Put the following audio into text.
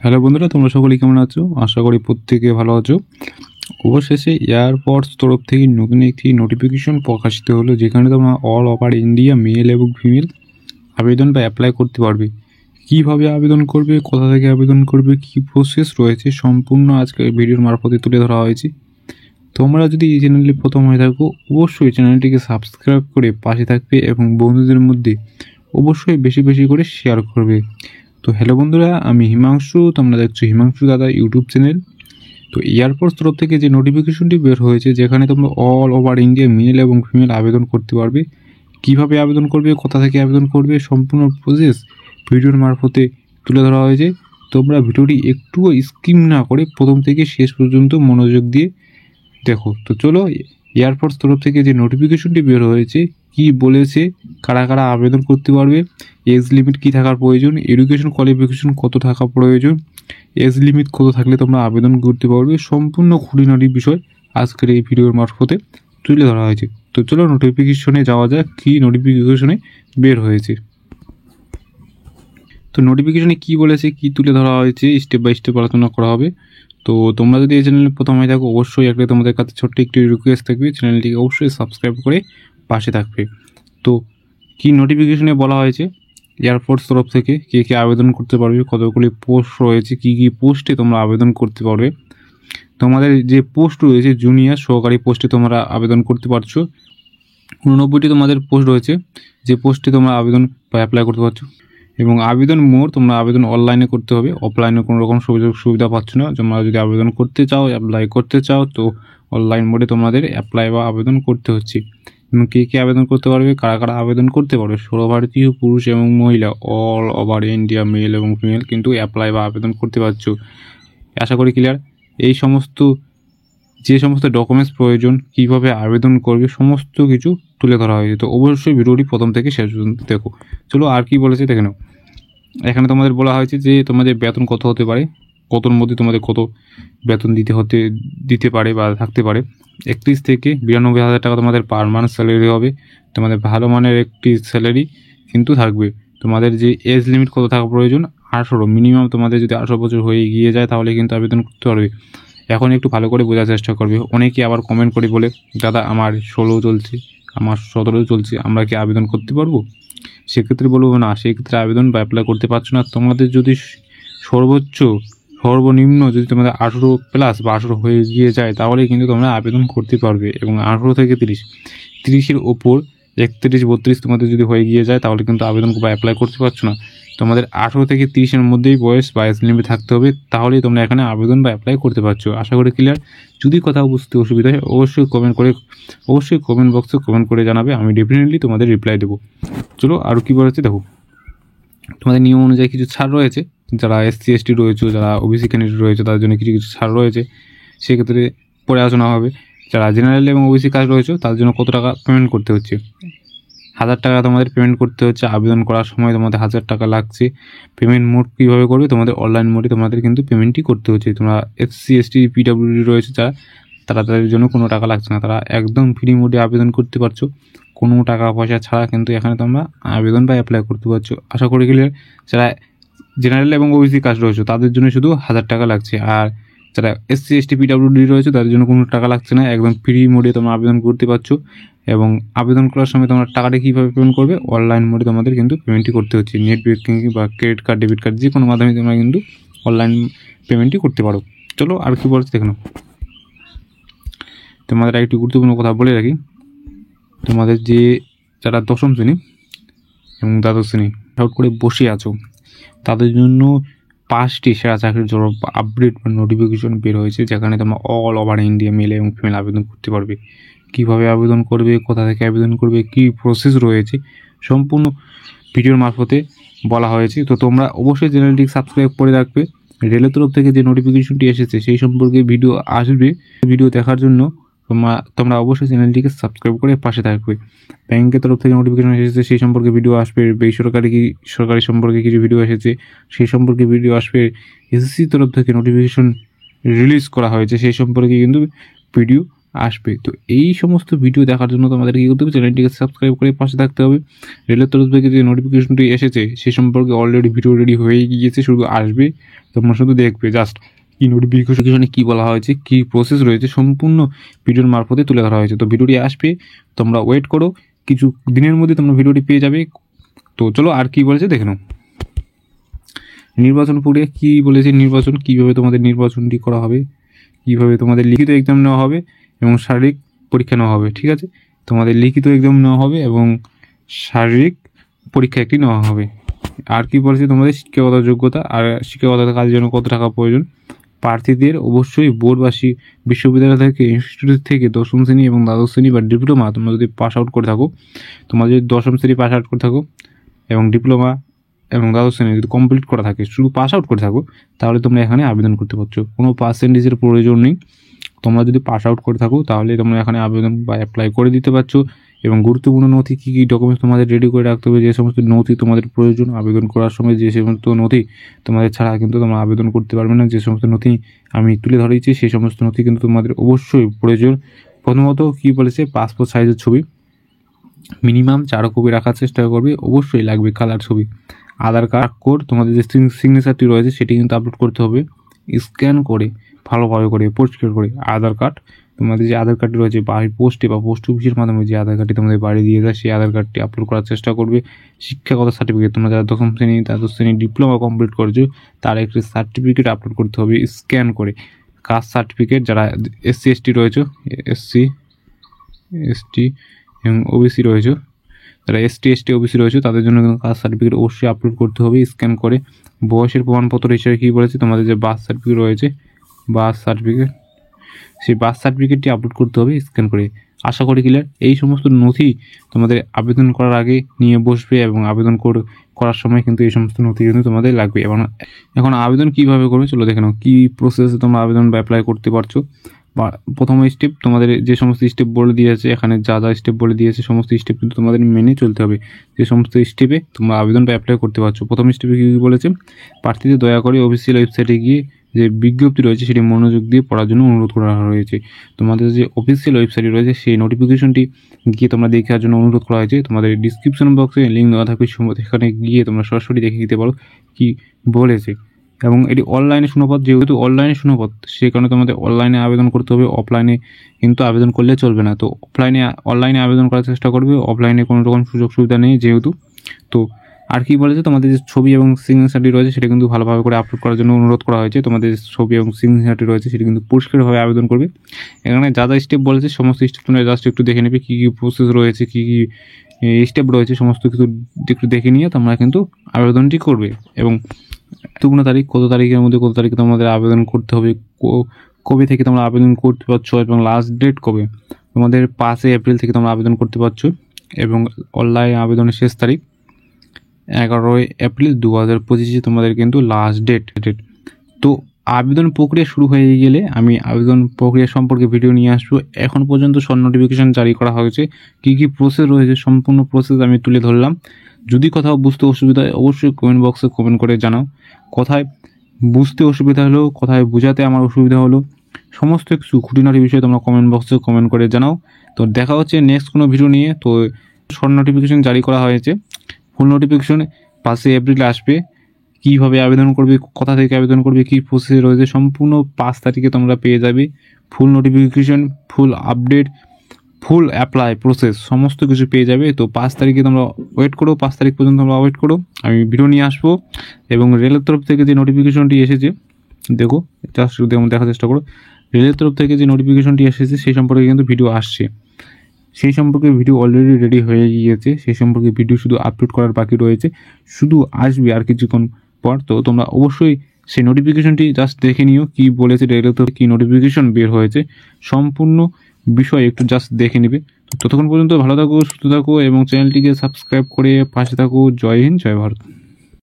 Hello বন্ধুরা, তোমরা সকলেই কেমন আছো? আশা করি প্রত্যেকে ভালো আছো। অবশেষে এয়ারপডস তরফ থেকে নতুন একটি নোটিফিকেশন প্রকাশিত হলো, যেখানে তোমরা অল ওভার ইন্ডিয়া মেল এবং ফিমেল আবেদন বা অ্যাপ্লাই করতে পারবে। কিভাবে আবেদন করবে, কোথা থেকে আবেদন করবে, কি প্রসেস রয়েছে, সম্পূর্ণ আজকে ভিডিওর মারফতে তুলে ধরা হয়েছে। তোমরা যদি এই চ্যানেলে প্রথম হয়ে থাকো, অবশ্যই চ্যানেলটিকে সাবস্ক্রাইব করে পাশে থাকবে এবং বন্ধুদের মধ্যে অবশ্যই বেশি বেশি করে শেয়ার করবে। তো হ্যালো বন্ধুরা, আমি হিমাংশু, তোমরা দেখছো হিমাংশু দাদা ইউটিউব চ্যানেল। তো এয়ারপোর্টস তরফ থেকে যে নোটিফিকেশনটি বের হয়েছে, যেখানে তোমরা অল ওভার ইন্ডিয়া মেল এবং ফিমেল আবেদন করতে পারবে। কিভাবে আবেদন করবে, কোথা থেকে আবেদন করবে, সম্পূর্ণ প্রসেস ভিডিওর মারফতে তুলে ধরা হয়েছে। তোমরা ভিডিওটি একটুও স্কিপ না করে প্রথম থেকে শেষ পর্যন্ত মনোযোগ দিয়ে দেখো। তো চলো, এয়ারফোর্স তরফ থেকে যে নোটিফিকেশনটি বের হয়েছে, কি বলেছে, কারা কারা আবেদন করতে পারবে, এজ লিমিট কী থাকার প্রয়োজন, এডুকেশন কোয়ালিফিকেশন কত থাকা প্রয়োজন, এজ লিমিট কত থাকলে তোমরা আবেদন করতে পারবে, সম্পূর্ণ খুঁটিনাটি বিষয় আজকের এই ভিডিওর মারফতে তুলে ধরা হয়েছে। তো চলো নোটিফিকেশনে যাওয়া যাক, কী নোটিফিকেশনে বের হয়েছে। তো নোটিফিকেশনে কী বলেছে, কী তুলে ধরা হয়েছে, স্টেপ বাই স্টেপ আলোচনা করা হবে। তো তোমরা যদি এই চ্যানেলে প্রথম হয়ে থাকো, অবশ্যই একটা তোমাদের কাছে ছোট্ট একটি রিকোয়েস্ট থাকবে, চ্যানেলটিকে অবশ্যই সাবস্ক্রাইব করে পাশে থাকবে। তো কী নোটিফিকেশনে বলা হয়েছে, এয়ারফোর্স তরফ থেকে কে কে আবেদন করতে পারবে, কতগুলি পোস্ট রয়েছে, কী কী পোস্টে তোমরা আবেদন করতে পারবে। তোমাদের যে পোস্ট রয়েছে, জুনিয়র সহকারী পোস্টে তোমরা আবেদন করতে পারছো। 89টি তোমাদের পোস্ট রয়েছে, যে পোস্টে তোমরা আবেদন বা অ্যাপ্লাই করতে পারছো। এবং আবেদন মোড, তোমরা আবেদন অনলাইনে করতে হবে, অফলাইনে কোনো রকম সুযোগ সুবিধা পাচ্ছ না। তোমরা যদি আবেদন করতে চাও, অ্যাপ্লাই করতে চাও, তো অনলাইন মোডে তোমাদের অ্যাপ্লাই বা আবেদন করতে হচ্ছে। এবং কে কে আবেদন করতে পারবে, কারা কারা আবেদন করতে পারবে, সর্বভারতীয় পুরুষ এবং মহিলা, অল ওভার ইন্ডিয়া মেল এবং ফিমেল কিন্তু অ্যাপ্লাই বা আবেদন করতে পারছো। আশা করি ক্লিয়ার। এই সমস্ত যে সমস্ত ডকুমেন্টস প্রয়োজন, কীভাবে আবেদন করবে, সমস্ত কিছু তুলে ধরা হয়েছে। তো অবশ্যই ভিডিওটি প্রথম থেকে শেষ পর্যন্ত দেখো। চলো আর কি বলেছে দেখে নাও। এখানে তোমাদের বলা হয়েছে যে তোমাদের বেতন কত হতে পারে, কতর মধ্যে তোমাদের কত বেতন দিতে পারে বা থাকতে পারে। 31 থেকে 92,000 টাকা তোমাদের পার মান্থ স্যালারি হবে। তোমাদের ভালো মানের একটি স্যালারি কিন্তু থাকবে। তোমাদের যে এজ লিমিট কত থাকা প্রয়োজন, 18 মিনিমাম। তোমাদের যদি 18 বছর হয়ে গিয়ে যায় তাহলে কিন্তু আবেদন করতে পারবে। এখন একটু ভালো করে বোঝার চেষ্টা করবে। অনেকে আবার কমেন্ট করে বলে, দাদা আমার 16 চলছে, আমার 17 চলছে, আমরা কি আবেদন করতে পারবো? সেক্ষেত্রে বলবো না, সেক্ষেত্রে আবেদন বা অ্যাপ্লাই করতে পারছো না। তোমাদের যদি সর্বনিম্ন যদি তোমাদের 18 প্লাস বা 18 হয়ে গিয়ে যায়, তাহলে কিন্তু তোমরা আবেদন করতে পারবে। এবং 18 থেকে 30-30-এর ওপর 31-32 তোমাদের যদি হয়ে গিয়ে যায়, তাহলে কিন্তু আবেদন বা অ্যাপ্লাই করতে পারছো না। তোমাদের 18 থেকে 30-এর মধ্যেই বয়স বা এজ লিমিট থাকতে হবে, তাহলেই তোমরা এখানে আবেদন বা অ্যাপ্লাই করতে পারছো। আশা করি ক্লিয়ার। যদি কথা বুঝতে অসুবিধা হয়, অবশ্যই কমেন্ট বক্সে কমেন্ট করে জানাবে, আমি ডেফিনেটলি তোমাদের রিপ্লাই দেবো। চলো আরও কী বলেছে দেখো। তোমাদের নিয়ম অনুযায়ী কিছু ছাড় রয়েছে, যারা SC ST রয়েছে, যারা OBC ক্যান্ডিডেট রয়েছে, তাদের জন্য কিছু কিছু ছাড় রয়েছে, সেক্ষেত্রে পরে আলোচনা হবে। যারা জেনারেল এবং OBC কাজ রয়েছে, তাদের জন্য কত টাকা পেমেন্ট করতে হচ্ছে, 1000 টাকা তোমাদের পেমেন্ট করতে হচ্ছে। আবেদন করার সময় তোমাদের 1000 টাকা লাগছে। পেমেন্ট মোড কীভাবে করবে, তোমাদের অনলাইন মোডে তোমাদের কিন্তু পেমেন্টই করতে হচ্ছে। তোমরা SC ST PWD রয়েছে যারা, তাদের জন্য কোনো টাকা লাগছে না, তারা একদম ফ্রি মোডে আবেদন করতে পারছো, কোনো টাকা পয়সা ছাড়া কিন্তু এখানে তোমরা আবেদন বা অ্যাপ্লাই করতে পারছো। আশা করি ক্লিয়ার। যারা জেনারেল এবং OBC কাজ রয়েছে, তাদের জন্য শুধু 1000 টাকা লাগছে। আর যারা SC ST PWD রয়েছে, তাদের জন্য কোনো টাকা লাগছে না, একদম ফ্রি মোডে তোমরা আবেদন করতে পারছো। এবং আবেদন করার সময় তোমরা টাকাটা কীভাবে পেমেন্ট করবে, অনলাইন মোডে তোমাদের কিন্তু পেমেন্টই করতে হচ্ছে। নেট ব্যাঙ্কিং বা ক্রেডিট কার্ড, ডেবিট কার্ড, যে কোনো মাধ্যমে তোমরা কিন্তু অনলাইন পেমেন্টই করতে পারো। চলো আর কী বলছে দেখো। তোমাদের একটি গুরুত্বপূর্ণ কথা বলে রাখি, তোমাদের যে যারা 10ম শ্রেণী এবং দ্বাদশ শ্রেণী আউট করে বসে আছো, তাদের জন্য 5টি সেরা চাকরির জন্য আপডেট বা নোটিফিকেশন বের হয়েছে, যেখানে তোমরা অল ওভার ইন্ডিয়া মেল এবং ফিমেল আবেদন করতে পারবে। কীভাবে আবেদন করবে, কোথা থেকে আবেদন করবে, কী প্রসেস রয়েছে, সম্পূর্ণ ভিডিওর মারফতে বলা হয়েছে। তো তোমরা অবশ্যই চ্যানেলটি সাবস্ক্রাইব করে রাখবে। রেলের তরফ থেকে যে নোটিফিকেশনটি এসেছে সেই সম্পর্কে ভিডিও আসবে। ভিডিও দেখার জন্য তোমরা অবশ্যই চ্যানেলটিকে সাবস্ক্রাইব করে পাশে থাকবে। ব্যাংকের তরফ থেকে নোটিফিকেশন এসেছে, সেই সম্পর্কে ভিডিও আসবে। সরকারি সম্পর্কে কিছু ভিডিও এসেছে, সেই সম্পর্কে ভিডিও আসবে। SSC তরফ থেকে নোটিফিকেশন রিলিজ করা হয়েছে, সেই সম্পর্কে কিন্তু ভিডিও আসবে। তো এই সমস্ত ভিডিও দেখার জন্য তোমাদের কী করতে হবে, চ্যানেলটিকে সাবস্ক্রাইব করে পাশে থাকতে হবে। রেলের তরফ থেকে যে নোটিফিকেশনটি এসেছে সে সম্পর্কে অলরেডি ভিডিও রেডি হয়ে গিয়েছে, শুধু আসবে, তোমরা শুধু দেখবে জাস্ট কি নোটিফিকেশনে কী বলা হয়েছে, কী প্রসেস রয়েছে, সম্পূর্ণ ভিডিওর মারফতে তুলে ধরা হয়েছে। তো ভিডিওটি আসবে, তোমরা ওয়েট করো, কিছু দিনের মধ্যে তোমরা ভিডিওটি পেয়ে যাবে। তো চলো আর কি বলেছে দেখে নাও। নির্বাচন প্রক্রিয়া কী বলেছে, নির্বাচন কীভাবে তোমাদের নির্বাচনটি করা হবে, কীভাবে তোমাদের লিখিত এক্সাম নেওয়া হবে এবং শারীরিক পরীক্ষা নেওয়া হবে। ঠিক আছে, তোমাদের লিখিত এক্সাম নেওয়া হবে এবং শারীরিক পরীক্ষা একটি নেওয়া হবে। আর কি বলেছে, তোমাদের শিক্ষাগত যোগ্যতা আর শিক্ষাগত কাজের জন্য কত টাকা প্রয়োজন। প্রার্থীদের অবশ্যই বোর্ড বা বিশ্ববিদ্যালয় থেকে, ইনস্টিটিউট থেকে 10ম শ্রেণী এবং দ্বাদশ শ্রেণী বা ডিপ্লোমা তোমরা যদি পাস আউট করে থাকো, তোমরা যদি 10ম শ্রেণী পাস আউট করে থাকো এবং ডিপ্লোমা এবং দ্বাদশ শ্রেণী যদি কমপ্লিট করা থাকে, শুধু পাস আউট করে থাকো, তাহলে তোমরা এখানে আবেদন করতে পারছো। কোনো পার্সেন্টেজের প্রয়োজন নেই। তোমরা যদি পাস আউট করে থাকো তাহলে তোমরা এখানে আবেদন বা অ্যাপ্লাই করে দিতে পারছো। এবং গুরুত্বপূর্ণ নথি কী কী ডকুমেন্টস তোমাদের রেডি করে রাখতে হবে, যে সমস্ত নথি তোমাদের প্রয়োজন আবেদন করার সময়, যে সমস্ত নথি তোমাদের ছাড়া কিন্তু তোমরা আবেদন করতে পারবে না, যে সমস্ত নথি আমি তুলে ধরেছি সেই সমস্ত নথি কিন্তু তোমাদের অবশ্যই প্রয়োজন। প্রথমত কী বলেছে, পাসপোর্ট সাইজের ছবি মিনিমাম 4 কপি রাখার চেষ্টা করবে, অবশ্যই লাগবে কালার ছবি। আধার কার্ড কোড, তোমাদের যে সিগনেচারটি রয়েছে সেটি কিন্তু আপলোড করতে হবে স্ক্যান করে, ভালোভাবে করে, পরিষ্কার করে। আধার কার্ড, তোমাদের যে আধার কার্ডটি রয়েছে বাড়ির পোস্টে বা পোস্ট অফিসের মাধ্যমে যে আধার কার্ডটি তোমাদের বাড়ি দিয়ে যায়, সেই আধার কার্ডটি আপলোড করার চেষ্টা করবে। শিক্ষাগত সার্টিফিকেট, তোমরা যারা 10ম শ্রেণী, দ্বাদশ শ্রেণী, ডিপ্লোমা কমপ্লিট করেছো তার একটি সার্টিফিকেট আপলোড করতে হবে স্ক্যান করে। কাস্ট সার্টিফিকেট, যারা SC ST রয়েছে, SC ST এবং OBC রয়েছে, যারা ST ST OBC রয়েছে তাদের জন্য কিন্তু কাস্ট সার্টিফিকেট অবশ্যই আপলোড করতে হবে স্ক্যান করে। বয়সের প্রমাণপত্র হিসেবে কী বলেছে, তোমাদের যে বার্থ সার্টিফিকেট রয়েছে, বার্থ সার্টিফিকেট, সেই বার্থ সার্টিফিকেটটি আপলোড করতে হবে স্ক্যান করে। আশা করি ক্লিয়ার। এই সমস্ত নথি তোমাদের আবেদন করার আগে নিয়ে বসবে এবং আবেদন করার সময় কিন্তু এই সমস্ত নথি কিন্তু তোমাদের লাগবে। এবং এখন আবেদন কীভাবে করবে চলো দেখে নাও, কী প্রসেসে তোমরা আবেদন বা অ্যাপ্লাই করতে পারছো। বা প্রথম স্টেপ, তোমাদের যে সমস্ত স্টেপ বলে দিয়েছে এখানে, যা যা স্টেপ বলে দিয়েছে সমস্ত স্টেপ কিন্তু তোমাদের মেনে চলতে হবে। যে সমস্ত স্টেপে তোমরা আবেদন বা অ্যাপ্লাই করতে পারছো। প্রথম স্টেপে কী বলেছে, প্রার্থীদের দয়া করে অফিসিয়াল ওয়েবসাইটে গিয়ে যে বিজ্ঞপ্তি রয়েছে সেটি মনোযোগ দিয়ে পড়ার জন্য অনুরোধ করা হয়েছে। তোমাদের যে অফিসিয়াল ওয়েবসাইট রয়েছে সেই নোটিফিকেশনটি গিয়ে তোমরা দেখার জন্য অনুরোধ করা হয়েছে। তোমাদের ডিসক্রিপশন বক্সে লিঙ্ক দেওয়া থাকবে, সেখানে গিয়ে তোমরা সরাসরি দেখে নিতে পারো কী বলেছে। এবং এটি অনলাইনে শূন্যপদ, যেহেতু অনলাইনে শূন্যপদ সেই কারণে তোমাদের অনলাইনে আবেদন করতে হবে, অফলাইনে কিন্তু আবেদন করলে চলবে না। তো অনলাইনে আবেদন করার চেষ্টা করবে, অফলাইনে কোনো রকম সুযোগ সুবিধা নেই যেহেতু। তো আর কি বলেছে, তোমাদের যে ছবি এবং সিগনেচারটি রয়েছে সেটা কিন্তু ভালোভাবে করে আপলোড করার জন্য অনুরোধ করা হয়েছে। তোমাদের ছবি এবং সিগনেচারটি রয়েছে সেটি কিন্তু পরিষ্কারভাবে আবেদন করবে। এখানে যা যা স্টেপ বলেছে সমস্ত স্টেপ তোমরা জাস্ট একটু দেখে নেবে, কী কী প্রসেস রয়েছে, কী কী স্টেপ রয়েছে, সমস্ত কিছু একটু দেখে নিয়ে তোমরা কিন্তু আবেদনটি করবে। এবং কোনো তারিখ, কত তারিখের মধ্যে কত তারিখে তোমাদের আবেদন করতে হবে, কবে থেকে তোমরা আবেদন করতে পারছো এবং লাস্ট ডেট কবে, তোমাদের 5 এপ্রিল থেকে তোমরা আবেদন করতে পারছো এবং অনলাইন আবেদনের শেষ তারিখ 11 এপ্রিল 2025 তোমাদের কিন্তু লাস্ট ডেট। তো আবেদন প্রক্রিয়া শুরু হয়ে গেলে আমি আবেদন প্রক্রিয়া সম্পর্কে ভিডিও নিয়ে আসবো। এখন পর্যন্ত শর্ট নোটিফিকেশন জারি করা হয়েছে, কী কী প্রসেস রয়েছে সম্পূর্ণ প্রসেস আমি তুলে ধরলাম। যদি কোথাও বুঝতে অসুবিধা হয় অবশ্যই কমেন্ট বক্সে কমেন্ট করে জানাও। কোথায় বুঝতে অসুবিধা হলো, কোথায় বোঝাতে আমার অসুবিধা হলো, সমস্ত কিছু খুঁটিনাটি বিষয়ে তোমরা কমেন্ট বক্সে কমেন্ট করে জানাও। তো দেখা হচ্ছে নেক্সট কোনো ভিডিও নিয়ে। তো শর্ট নোটিফিকেশন জারি করা হয়েছে, ফুল নোটিফিকেশন 5 এপ্রিলে আসবে। কীভাবে আবেদন করবে, কোথা থেকে আবেদন করবে, কী প্রসেস রয়েছে সম্পূর্ণ 5 তারিখে তোমরা পেয়ে যাবে ফুল নোটিফিকেশন, ফুল আপডেট, ফুল অ্যাপ্লাই প্রসেস সমস্ত কিছু পেয়ে যাবে। তো 5 তারিখে তোমরা ওয়েট করো, 5 তারিখ পর্যন্ত তোমরা ওয়েট করো, আমি ভিডিও নিয়ে আসবো। এবং রেলের তরফ থেকে যে নোটিফিকেশনটি এসেছে দেখো, জাস্ট যদি আমরা দেখার চেষ্টা করো, রেলের তরফ থেকে যে নোটিফিকেশনটি এসেছে সেই সম্পর্কে কিন্তু ভিডিও আসছে, সেই সম্পর্কে ভিডিও অলরেডি রেডি হয়ে গিয়েছে, সেই সম্পর্কে ভিডিও শুধু আপলোড করার বাকি রয়েছে, শুধু আসবে আর কিছুক্ষণ পর। তো তোমরা অবশ্যই সেই নোটিফিকেশনটি জাস্ট দেখে নিও, কী বলেছে রেলের তরফ, কী নোটিফিকেশন বের হয়েছে সম্পূর্ণ বিষয় একটু জাস্ট দেখে নেবে। ততক্ষণ পর্যন্ত ভালো থাকো, সুস্থ থাকো এবং চ্যানেলটিকে সাবস্ক্রাইব করে পাশে থাকো। জয় হিন্দ, জয় ভারত।